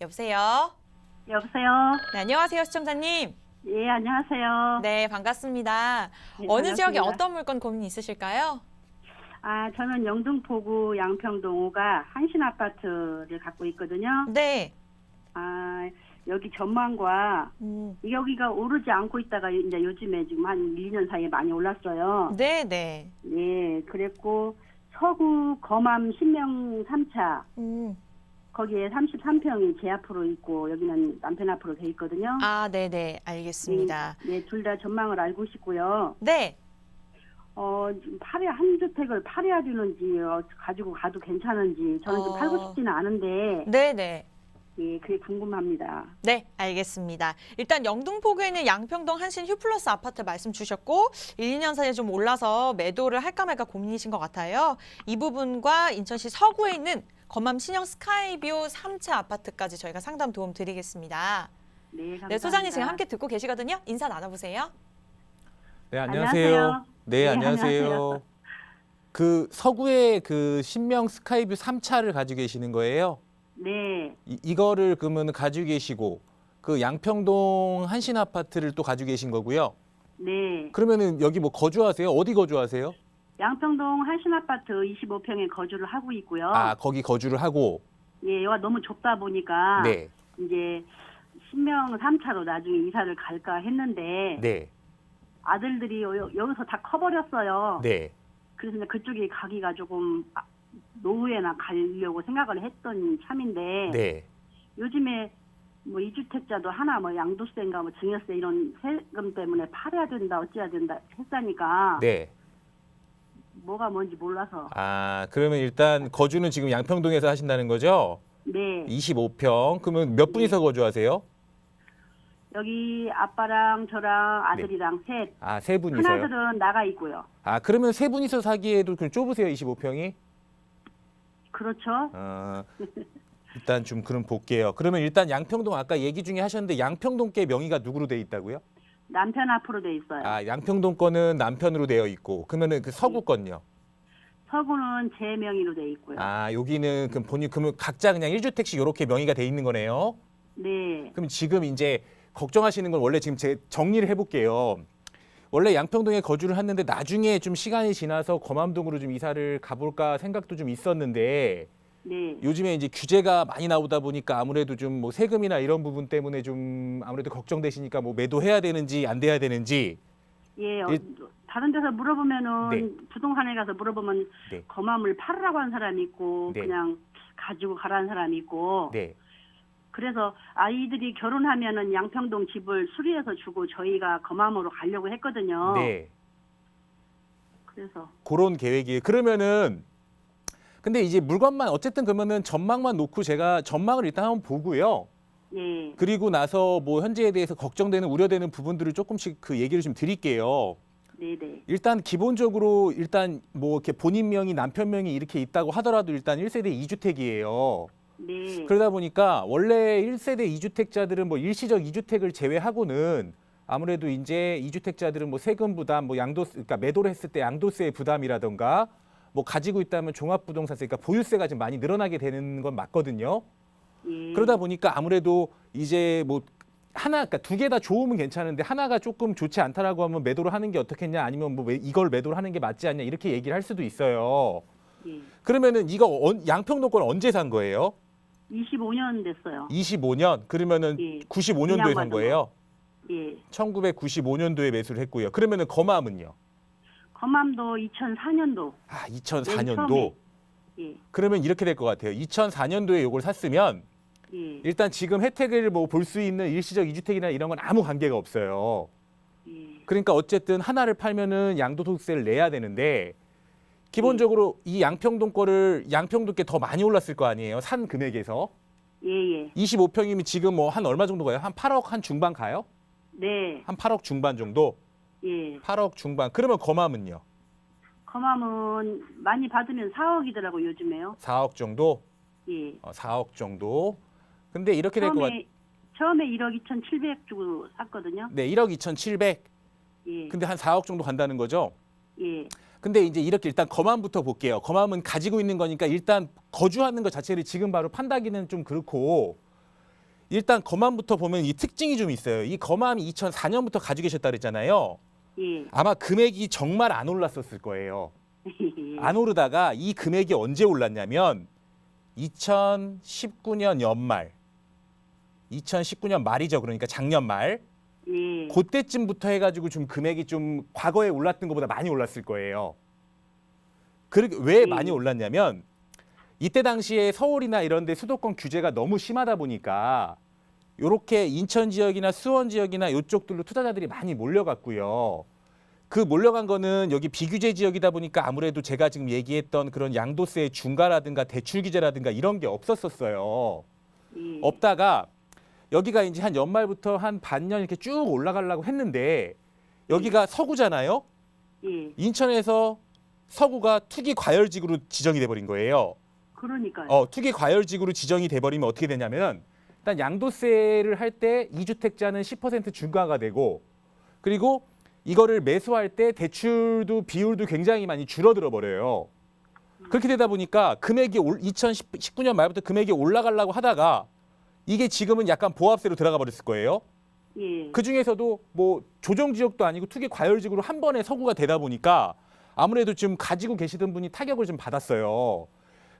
여보세요? 여보세요? 네, 안녕하세요, 시청자님. 예, 안녕하세요. 네, 반갑습니다. 네, 어느 지역에 반갑습니다. 어떤 물건 고민이 있으실까요? 저는 영등포구 양평동 5가 한신아파트를 갖고 있거든요. 네. 여기 전망과 음, 여기가 오르지 않고 있다가 이제 요즘에 지금 한 1년 사이에 많이 올랐어요. 네, 네. 예, 그랬고 서구 거맘 신명 3차 음, 거기에 33평이 제 앞으로 있고 여기는 남편 앞으로 돼 있거든요. 네, 네. 알겠습니다. 네, 둘 다 전망을 알고 싶고요. 네. 지금 한 주택을 팔아야 되는지, 가지고 가도 괜찮은지, 저는 좀 팔고 싶지는 않은데, 네, 네. 예, 그게 궁금합니다. 네, 알겠습니다. 일단 영등포구에 있는 양평동 한신 휴플러스 아파트 말씀 주셨고 1, 2년 사이에 좀 올라서 매도를 할까 말까 고민이신 것 같아요. 이 부분과 인천시 서구에 있는 거맘 신형 스카이뷰 3차 아파트까지 저희가 상담 도움 드리겠습니다. 네, 감사합니다. 네, 소장님 지금 함께 듣고 계시거든요. 인사 나눠보세요. 네, 안녕하세요. 안녕하세요. 네, 네, 안녕하세요. 안녕하세요. 그 서구의 그 신명 스카이뷰 3차를 가지고 계시는 거예요? 네, 이거를 그러면 가지고 계시고 그 양평동 한신 아파트를 또 가지고 계신 거고요. 네. 그러면은 여기 뭐 거주하세요? 어디 거주하세요? 양평동 한신아파트 25평에 거주를 하고 있고요. 거기 거주를 하고. 예, 여기가 너무 좁다 보니까, 네. 이제, 신명 3차로 나중에 이사를 갈까 했는데, 네. 아들들이 여기서 다 커버렸어요. 네. 그래서 이제 그쪽에 가기가 조금 노후에나 가려고 생각을 했던 참인데 네. 요즘에 뭐 이주택자도 하나 뭐 양도세인가 뭐 증여세 이런 세금 때문에 팔아야 된다 어찌해야 된다 했다니까 네. 뭐가 뭔지 몰라서 그러면 일단 거주는 지금 양평동에서 하신다는 거죠? 네 25평. 그러면 몇 분이서 거주하세요? 여기 아빠랑 저랑 아들이랑 셋 세 분이서요? 큰아들은 나가 있고요. 그러면 세 분이서 사기에도 좀 좁으세요, 25평이? 그렇죠. 일단 좀 그럼 볼게요. 그러면 일단 양평동 아까 얘기 중에 하셨는데 양평동께 명의가 누구로 돼 있다고요? 남편 앞으로 돼 있어요. 양평동 거는 남편으로 되어 있고 그러면은 그 서구 건요? 서구는 제 명의로 돼 있고요. 여기는 그러면 각자 그냥 1주택씩 이렇게 명의가 돼 있는 거네요. 네. 그럼 지금 이제 걱정하시는 건 원래 지금 제 정리를 해볼게요. 원래 양평동에 거주를 했는데 나중에 좀 시간이 지나서 거맘동으로 좀 이사를 가볼까 생각도 좀 있었는데 네. 요즘에 이제 규제가 많이 나오다 보니까 아무래도 좀 뭐 세금이나 이런 부분 때문에 좀 아무래도 걱정되시니까 뭐 매도해야 되는지 안 돼야 되는지. 예, 다른 데서 물어보면은 네. 부동산에 가서 물어보면 네. 거맘을 팔으라고 하는 사람이 있고 네. 그냥 가지고 가라는 사람이 있고 네. 그래서 아이들이 결혼하면은 양평동 집을 수리해서 주고 저희가 거맘으로 가려고 했거든요. 네. 그래서 그런 계획이에요. 그러면은 근데 이제 물건만 어쨌든 그러면은 전망만 놓고 제가 전망을 일단 한번 보고요. 예, 그리고 나서 뭐 현재에 대해서 걱정되는 우려되는 부분들을 조금씩 그 얘기를 좀 드릴게요. 네네, 일단 기본적으로 일단 뭐 이렇게 본인 명의 남편 명의 이렇게 있다고 하더라도 일단 1세대 2주택이에요. 네, 그러다 보니까 원래 1세대 2주택자들은 뭐 일시적 2주택을 제외하고는 아무래도 이제 2주택자들은 뭐 세금 부담, 뭐 그러니까 매도를 했을 때 양도세 부담이라던가 뭐 가지고 있다면 종합부동산세, 그러니까 보유세가 좀 많이 늘어나게 되는 건 맞거든요. 예, 그러다 보니까 아무래도 이제 뭐 그러니까 두 개 다 좋으면 괜찮은데 하나가 조금 좋지 않다라고 하면 매도를 하는 게 어떻겠냐, 아니면 뭐 이걸 매도를 하는 게 맞지 않냐 이렇게 얘기를 할 수도 있어요. 예. 그러면은 이거 양평동 건 언제 산 거예요? 25년 됐어요. 25년? 그러면은 예. 95년도에 산 분양받은 거예요? 예, 1995년도에 매수를 했고요. 그러면은 거마음은요? 거맘도 2004년도. 2004년도. 예, 그러면 이렇게 될 것 같아요. 2004년도에 이걸 샀으면 예, 일단 지금 혜택을 뭐 볼 수 있는 일시적 2주택이나 이런 건 아무 관계가 없어요. 예, 그러니까 어쨌든 하나를 팔면은 양도소득세를 내야 되는데 기본적으로 이 양평동 거를 양평동께 더 많이 올랐을 거 아니에요. 산 금액에서. 예, 예. 25평이면 지금 뭐 한 얼마 정도 가요? 한 8억 한 중반 가요? 네, 한 8억 중반 정도? 예. 8억 중반. 그러면 거맘은요? 거맘은 많이 받으면 4억이더라고 요즘에요. 4억 정도? 예. 4억 정도. 근데 이렇게 될 것 같아요. 처음에 1억 2,700 주고 샀거든요. 네, 1억 2,700. 예. 근데 한 4억 정도 간다는 거죠? 예. 근데 이제 이렇게 일단 거맘부터 볼게요. 거맘은 가지고 있는 거니까 일단 거주하는 것 자체를 지금 바로 판다기는 좀 그렇고 일단 거맘부터 보면 이 특징이 좀 있어요. 이 거맘이 2004년부터 가지고 계셨다 그랬잖아요. 예. 아마 금액이 정말 안 올랐었을 거예요. 안 오르다가 이 금액이 언제 올랐냐면 2019년 연말, 2019년 말이죠. 그러니까 작년 말. 예. 그때쯤부터 해가지고 좀 금액이 좀 과거에 올랐던 것보다 많이 올랐을 거예요. 왜 많이 올랐냐면 이때 당시에 서울이나 이런 데 수도권 규제가 너무 심하다 보니까 요렇게 인천 지역이나 수원 지역이나 이쪽들로 투자자들이 많이 몰려갔고요. 그 몰려간 거는 여기 비규제 지역이다 보니까 아무래도 제가 지금 얘기했던 그런 양도세 중과라든가 대출 규제라든가 이런 게 없었어요. 예. 없다가 여기가 이제 한 연말부터 한 반년 이렇게 쭉 올라가려고 했는데 여기가 서구잖아요. 예. 인천에서 서구가 투기 과열지구로 지정이 돼버린 거예요. 그러니까요. 투기 과열지구로 지정이 돼버리면 어떻게 되냐면 일단 양도세를 할 때 2주택자는 10% 중과가 되고 그리고 이거를 매수할 때 대출도 비율도 굉장히 많이 줄어들어 버려요. 그렇게 되다 보니까 금액이 2019년 말부터 금액이 올라가려고 하다가 이게 지금은 약간 보합세로 들어가 버렸을 거예요. 예. 그 중에서도 뭐 조정 지역도 아니고 투기 과열지구로 한 번에 서구가 되다 보니까 아무래도 좀 가지고 계시던 분이 타격을 좀 받았어요.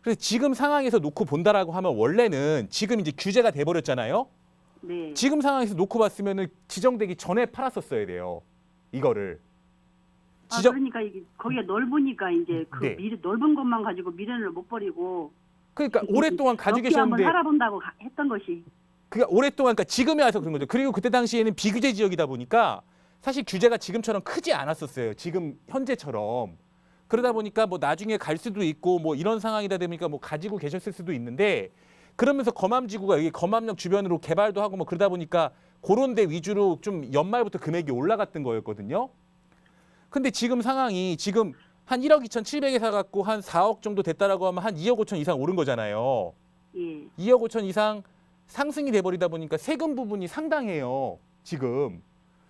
그래서 지금 상황에서 놓고 본다라고 하면 원래는 지금 이제 규제가 돼 버렸잖아요. 네. 지금 상황에서 놓고 봤으면은 지정되기 전에 팔았었어야 돼요. 이거를. 그러니까 이게 거기가 넓으니까 이제 그 네. 넓은 것만 가지고 미련을 못 버리고 그러니까 오랫동안 가지고 몇 개 한번 계셨는데 살아본다고 했던 것이. 그러니까 오랫동안 그러니까 지금에 와서 그런 거죠. 그리고 그때 당시에는 비규제 지역이다 보니까 사실 규제가 지금처럼 크지 않았었어요. 지금 현재처럼. 그러다 보니까 뭐 나중에 갈 수도 있고 뭐 이런 상황이다 보니까 뭐 가지고 계셨을 수도 있는데 그러면서 거맘지구가 여기 거맘역 주변으로 개발도 하고 뭐 그러다 보니까 그런 데 위주로 좀 연말부터 금액이 올라갔던 거였거든요. 근데 지금 상황이 지금 한 1억 2,700에 사갖고 한 4억 정도 됐다라고 하면 한 2억 5천 이상 오른 거잖아요. 예. 2억 5천 이상 상승이 돼버리다 보니까 세금 부분이 상당해요. 지금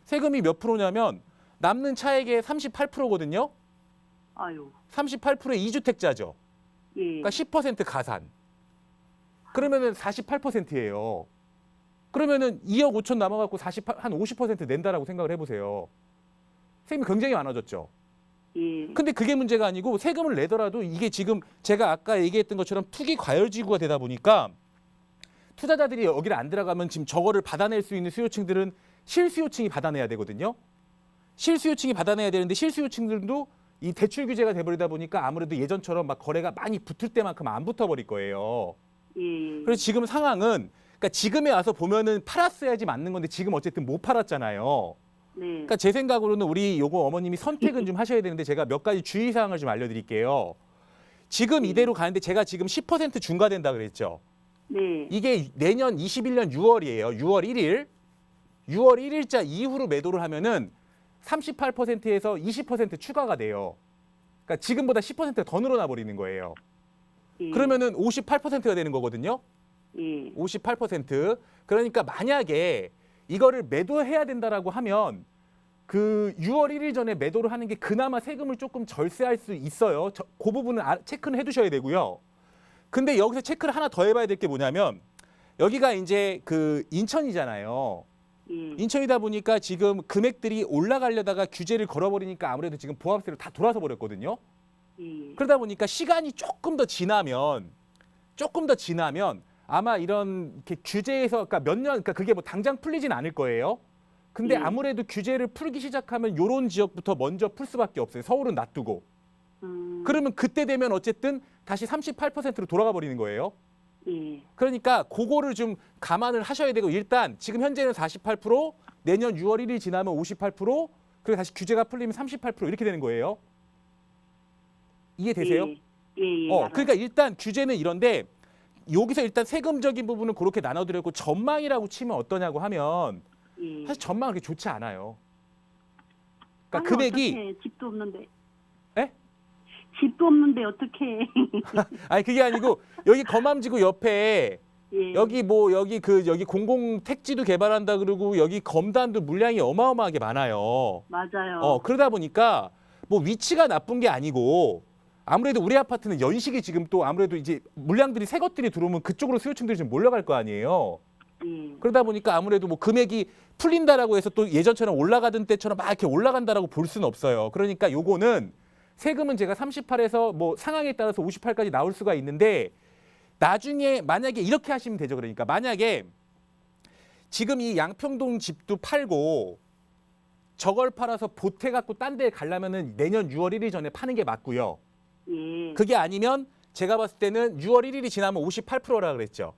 세금이 몇 프로냐면 남는 차액의 38%거든요. 아유. 38%의 2주택자죠. 예. 그러니까 10% 가산. 그러면은 48%예요. 그러면은 2억 5천 남아갖고 한 50% 낸다라고 생각을 해보세요. 세금이 굉장히 많아졌죠. 예. 근데 그게 문제가 아니고 세금을 내더라도 이게 지금 제가 아까 얘기했던 것처럼 투기 과열지구가 되다 보니까 투자자들이 여기를 안 들어가면 지금 저거를 받아낼 수 있는 수요층들은 실수요층이 받아내야 되거든요. 실수요층이 받아내야 되는데 실수요층들도 이 대출 규제가 돼버리다 보니까 아무래도 예전처럼 막 거래가 많이 붙을 때만큼 안 붙어버릴 거예요. 예. 그래서 지금 상황은 그러니까 지금에 와서 보면은 팔았어야지 맞는 건데 지금 어쨌든 못 팔았잖아요. 네. 그러니까 제 생각으로는 우리 요거 어머님이 선택은 좀 하셔야 되는데 제가 몇 가지 주의사항을 좀 알려드릴게요. 지금 이대로 가는데 제가 지금 10% 중과된다 그랬죠. 네. 이게 내년 21년 6월이에요. 6월 1일. 6월 1일자 이후로 매도를 하면은 38%에서 20% 추가가 돼요. 그러니까 지금보다 10%가 더 늘어나 버리는 거예요. 예. 그러면은 58%가 되는 거거든요. 예. 58%. 그러니까 만약에 이거를 매도해야 된다라고 하면 그 6월 1일 전에 매도를 하는 게 그나마 세금을 조금 절세할 수 있어요. 그 부분은 체크는 해두셔야 되고요. 근데 여기서 체크를 하나 더 해봐야 될 게 뭐냐면 여기가 이제 그 인천이잖아요. 예. 인천이다 보니까 지금 금액들이 올라가려다가 규제를 걸어버리니까 아무래도 지금 보합세로 다 돌아서 버렸거든요. 예. 그러다 보니까 시간이 조금 더 지나면 아마 이런 이렇게 규제에서 그러니까 몇 년 그러니까 그게 뭐 당장 풀리진 않을 거예요. 근데 예. 아무래도 규제를 풀기 시작하면 요런 지역부터 먼저 풀 수밖에 없어요. 서울은 놔두고. 그러면 그때 되면 어쨌든 다시 38%로 돌아가 버리는 거예요. 예. 그러니까 그거를 좀 감안을 하셔야 되고 일단 지금 현재는 48%, 내년 6월 1일 지나면 58%, 그리고 다시 규제가 풀리면 38% 이렇게 되는 거예요. 이해되세요? 예. 예. 그러니까 일단 규제는 이런데 여기서 일단 세금적인 부분은 그렇게 나눠드렸고 전망이라고 치면 어떠냐고 하면 예. 사실 전망은 그렇게 좋지 않아요. 그러니까 아니, 금액이 어떡해. 집도 없는데. 에? 집도 없는데 어떻게? 아니 그게 아니고 여기 거맘지구 옆에 예. 여기 여기 공공 택지도 개발한다 그러고 여기 검단도 물량이 어마어마하게 많아요. 맞아요. 그러다 보니까 뭐 위치가 나쁜 게 아니고 아무래도 우리 아파트는 연식이 지금 또 아무래도 이제 물량들이 새 것들이 들어오면 그쪽으로 수요층들이 좀 몰려갈 거 아니에요. 예. 그러다 보니까 아무래도 뭐 금액이 풀린다라고 해서 또 예전처럼 올라가던 때처럼 막 이렇게 올라간다라고 볼 수는 없어요. 그러니까 요거는 세금은 제가 38에서 뭐 상황에 따라서 58까지 나올 수가 있는데 나중에 만약에 이렇게 하시면 되죠. 그러니까 만약에 지금 이 양평동 집도 팔고 저걸 팔아서 보태 갖고 딴 데 가려면은 내년 6월 1일 전에 파는 게 맞고요. 예. 그게 아니면 제가 봤을 때는 6월 1일이 지나면 58%라 그랬죠.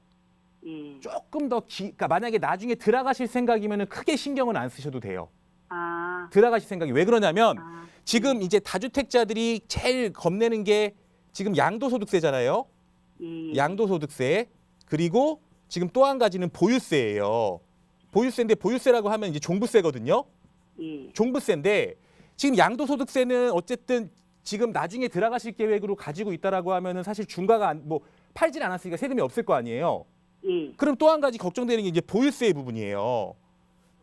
예. 조금 더 그러니까 만약에 나중에 들어가실 생각이면은 크게 신경은 안 쓰셔도 돼요. 아. 들어가실 생각이 왜 그러냐면 아. 지금 이제 다주택자들이 제일 겁내는 게 지금 양도소득세잖아요. 예. 양도소득세 그리고 지금 또 한 가지는 보유세예요. 보유세인데 보유세라고 하면 이제 종부세거든요. 예. 종부세인데 지금 양도소득세는 어쨌든 지금 나중에 들어가실 계획으로 가지고 있다라고 하면은 사실 중과가 뭐 팔질 않았으니까 세금이 없을 거 아니에요. 예. 그럼 또 한 가지 걱정되는 게 이제 보유세 부분이에요.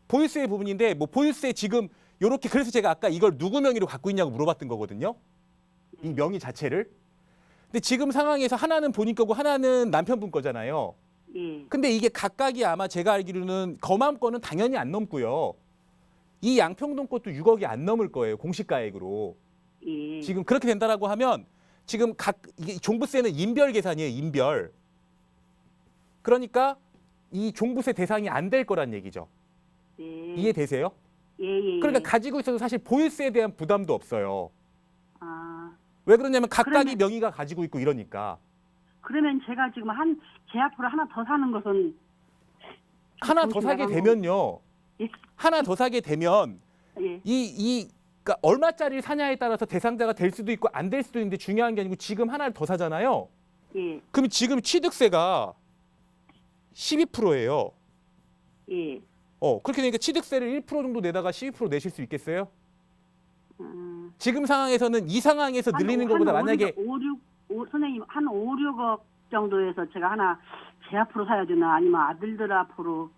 보유세 부분인데 뭐 보유세 지금 요렇게 그래서 제가 아까 이걸 누구 명의로 갖고 있냐고 물어봤던 거거든요. 이 명의 자체를. 근데 지금 상황에서 하나는 본인 거고 하나는 남편분 거잖아요. 예. 근데 이게 각각이 아마 제가 알기로는 거맘 거는 당연히 안 넘고요. 이 양평동 것도 6억이 안 넘을 거예요. 공시가액으로. 예. 지금 그렇게 된다라고 하면 지금 이게 종부세는 인별 계산이에요. 인별. 그러니까 이 종부세 대상이 안 될 거란 얘기죠. 예. 이해되세요? 예. 예. 그러니까 가지고 있어도 사실 보유세에 대한 부담도 없어요. 아. 왜 그러냐면 각각이 그러면- 명의가 가지고 있고 이러니까. 그러면 제가 지금 제 앞으로 하나 더 사는 것은 하나 더 사게 나가고- 되면요. 예. 하나 더 사게 되면 예. 그러니까 얼마짜리를 사냐에 따라서 대상자가 될 수도 있고 안 될 수도 있는데 중요한 게 아니고 지금 하나를 더 사잖아요. 예. 그럼 지금 취득세가 12%예요. 예. 그렇게 되니까 취득세를 1% 정도 내다가 12% 내실 수 있겠어요? 음. 지금 상황에서는 이 상황에서 늘리는 것보다 만약에 선생님 한 5, 6억 정도에서 제가 하나 제 앞으로 사야 되나 아니면 아들들 앞으로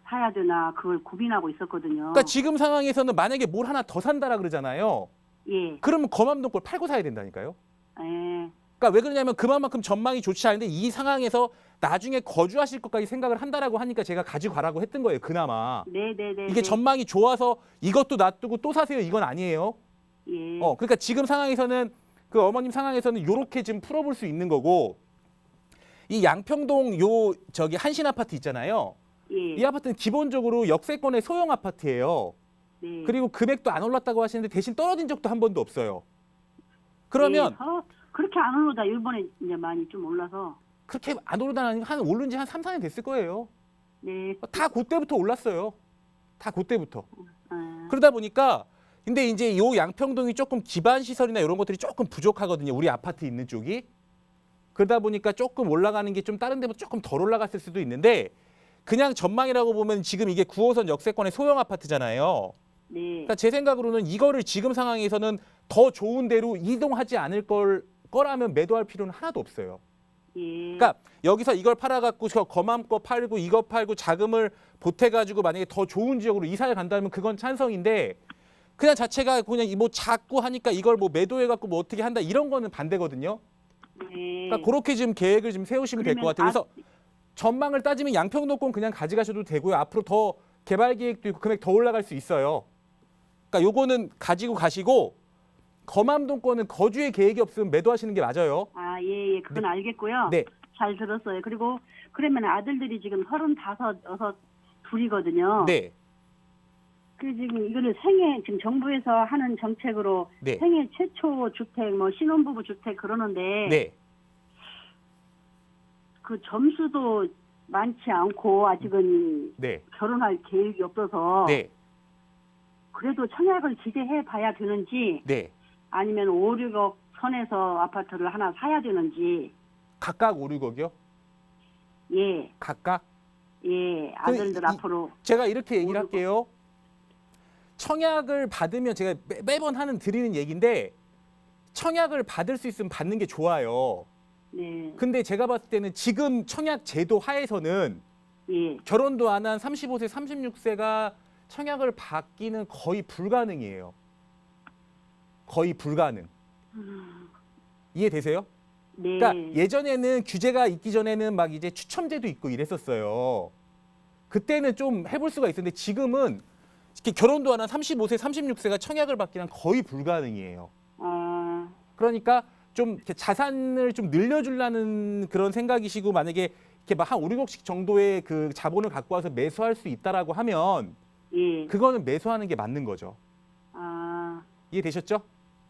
사야 되나 그걸 고민하고 있었거든요. 그러니까 지금 상황에서는 만약에 뭘 하나 더 산다라 그러잖아요. 예. 그러면 거맘동 걸 팔고 사야 된다니까요. 예. 그러니까 왜 그러냐면 그만큼 전망이 좋지 않은데 이 상황에서 나중에 거주하실 것까지 생각을 한다라고 하니까 제가 가지고 가라고 했던 거예요. 그나마. 네네네. 이게 전망이 좋아서 이것도 놔두고 또 사세요. 이건 아니에요. 예. 그러니까 지금 상황에서는 그 어머님 상황에서는 요렇게 지금 풀어볼 수 있는 거고 이 양평동 한신 아파트 있잖아요. 예. 이 아파트는 기본적으로 역세권의 소형 아파트예요. 네. 그리고 금액도 안 올랐다고 하시는데 대신 떨어진 적도 한 번도 없어요. 그러면 예. 그렇게 안 올라다 일본에 이제 많이 좀 올라서 그렇게 안 오르다니 한 오른 지 한 3, 4년 됐을 거예요. 네. 다 그때부터 올랐어요. 다 그때부터. 아, 그러다 보니까 근데 이제 요 양평동이 조금 기반 시설이나 이런 것들이 조금 부족하거든요. 우리 아파트 있는 쪽이. 그러다 보니까 조금 올라가는 게 좀 다른 데보다 조금 덜 올라갔을 수도 있는데 그냥 전망이라고 보면 지금 이게 9호선 역세권의 소형 아파트잖아요. 네. 그러니까 제 생각으로는 이거를 지금 상황에서는 더 좋은 데로 이동하지 않을 거라면 매도할 필요는 하나도 없어요. 예. 그러니까 여기서 이걸 팔아갖고 저 거맘 거 팔고 이거 팔고 자금을 보태가지고 만약에 더 좋은 지역으로 이사를 간다면 그건 찬성인데 그냥 자체가 그냥 뭐 작고 하니까 이걸 뭐 매도해갖고 뭐 어떻게 한다 이런 거는 반대거든요. 네. 그러니까 그렇게 지금 계획을 좀 세우시면 될 것 그러면 같아요. 그래서 전망을 따지면 양평동권 그냥 가져가셔도 되고요. 앞으로 더 개발 계획도 있고 금액 더 올라갈 수 있어요. 그러니까 요거는 가지고 가시고 거맘동권은 거주의 계획이 없으면 매도하시는 게 맞아요. 아, 예, 그건 알겠고요. 네. 잘 들었어요. 그리고 그러면 아들들이 지금 35, 둘이거든요. 네. 그 지금 이거를 지금 정부에서 하는 정책으로 네. 생애 최초 주택, 뭐 신혼부부 주택 그러는데 네. 그 점수도 많지 않고 아직은 네. 결혼할 계획이 없어서 네. 그래도 청약을 기대해 봐야 되는지 네. 아니면 5, 6억 선에서 아파트를 하나 사야 되는지 각각 5, 6억이요? 예, 각각? 예, 아들들 앞으로 제가 이렇게 얘기를 할게요. 청약을 받으면 제가 매번 드리는 얘기인데 청약을 받을 수 있으면 받는 게 좋아요. 네, 근데 제가 봤을 때는 지금 청약 제도 하에서는 예, 결혼도 안 한 35세, 36세가 청약을 받기는 거의 불가능이에요. 거의 불가능. 이해되세요? 네, 그러니까 예전에는 규제가 있기 전에는 막 이제 추첨제도 있고 이랬었어요. 그때는 좀 해볼 수가 있었는데 지금은 이렇게 결혼도 안 한 35세, 36세가 청약을 받기는 거의 불가능이에요. 그러니까 좀 이렇게 자산을 좀 늘려주려는 그런 생각이시고 만약에 이렇게 막 한 5, 6억씩 정도의 그 자본을 갖고 와서 매수할 수 있다라고 하면 예. 그거는 매수하는 게 맞는 거죠. 이해되셨죠?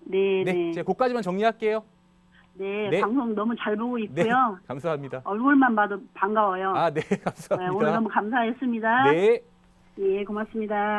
네, 네, 네. 제가 그것까지만 정리할게요. 네, 네. 방송 너무 잘 보고 네, 있고요. 감사합니다. 얼굴만 봐도 반가워요. 아, 네, 네, 감사합니다. 오늘 너무 감사했습니다. 네. 예, 고맙습니다.